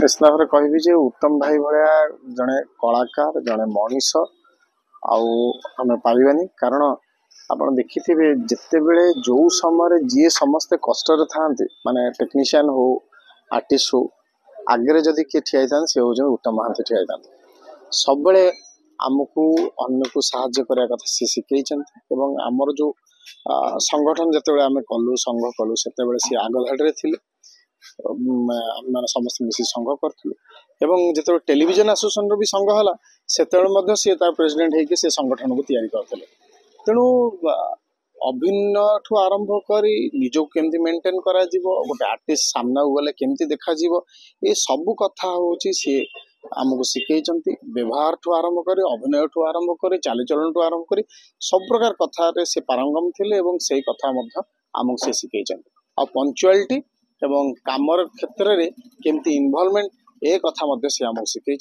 निश्चित भाव में कहबी जे उत्तम भाई भाया जड़े कलाकार जड़े मनीष आम पाइबानी कारण आप देखिथे जिते बड़े जो समय जी समस्ते कष्ट था माने टेक्नीशियन हो आर्टिस्ट हो आगे जदि किए ठिया था सी हूँ उत्तम महांती ठिया था सब आमको अन्य को साहाय्य करने कथा सी शिखई आमर जो संगठन जिते आम कलु संघ कलु से सी आग धाड़ी थे मैंने समस्त मिसी संघ करूँ जो टेलीविजन एसोसिएशन भी संघ है से सी प्रेसिडेंट होगी से संगठन को तैयारी करते तेणु अभिन्न ठू आरंभ कर निजक केमती मेंटेन करा गोटे आर्टिस्ट सामना गले केमती देखा ये सब कथा हूँ सी आमको शिखई व्यवहार ठू आरंभ कर अभिनय ठू आरंभ कर चालीचलन ठू आरंभ कर सब प्रकार कथा से पारंगम थे से कथा आमको से शिखई आ पंक्चुआलिटी एवं कामर क्षेत्र में केमती इन्वॉल्वमेंट ए कथा से आमको शिखई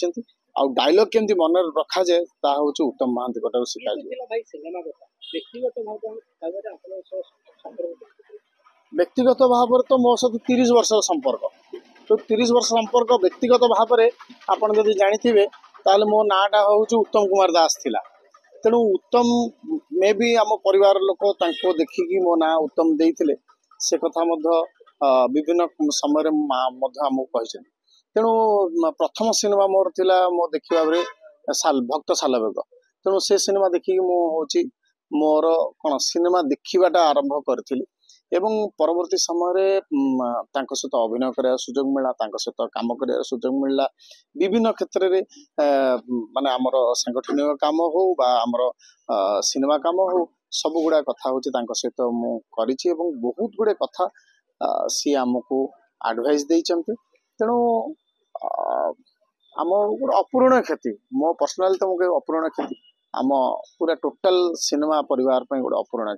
आ डायलॉग केमती मन रखा जाए ता हूँ उत्तम महांती कटार शिखा व्यक्तिगत भाव तो मो सहित 30 वर्ष संपर्क तो 30 वर्ष संपर्क व्यक्तिगत भाव में आपड़ जब जानी ताले मो नाटा हूँ उत्तम कुमार दास थिला तेणु उत्तम मे भी आम परिवार लोक देखिकी मो ना उत्तम देते से कथा विभिन्न समय आमको कही तेणु प्रथम सिनेमा मोर थिला मो देखा भक्त सालबेग तेणु से सिनेमा देखिकी मुझे मोर कौन सिनेमा देखा आरंभ करी एवं परवर्ती समय सहित अभिनय कर सुजोग मिला सहित कम कर सुजोग मिलला विभिन्न क्षेत्र में माने आमर सांगठनिक काम हो बा आमर सिनेमा काम हो सब गुड़ा कथा हूँ सहित मुझे बहुत गुड़े कथा सी आमको एडवाइस देते तेणु आम गोटे अपूर्ण क्षति मो पर्सनाली तो मुझे अपूर्ण क्षति आम पूरा टोटाल सिनेमा परिवार गोटे अपूर्ण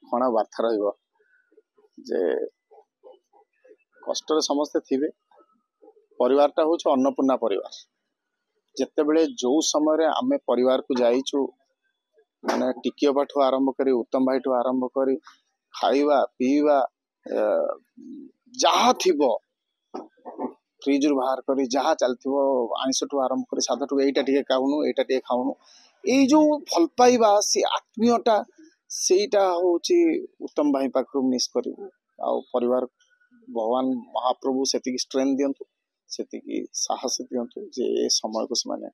कौन बार्ता रे कष्ट समस्ते थे परिवारटा हूँ अन्नपूर्णा परिवार जिते बड़े जो समय आम परिवार को जाइचु माने टिकिया पाठू आरंभ कर उत्तम भाई ठू आरंभ कर खाइबा पीवा जहाँ थी फ्रिज रु बाहर कर जहाँ चलती आइंष ठू आरंभ कर साधा ठू यहीटा टे खाऊनु यहीटा टे खाऊनु ये जो भल पाइबा सी आत्मीयता सेटा हूँ उत्तम भाई पाखु मिस कर परिवार भगवान महाप्रभु से स्ट्रेंथ दिंतु से साहस दिंतु जे समय को से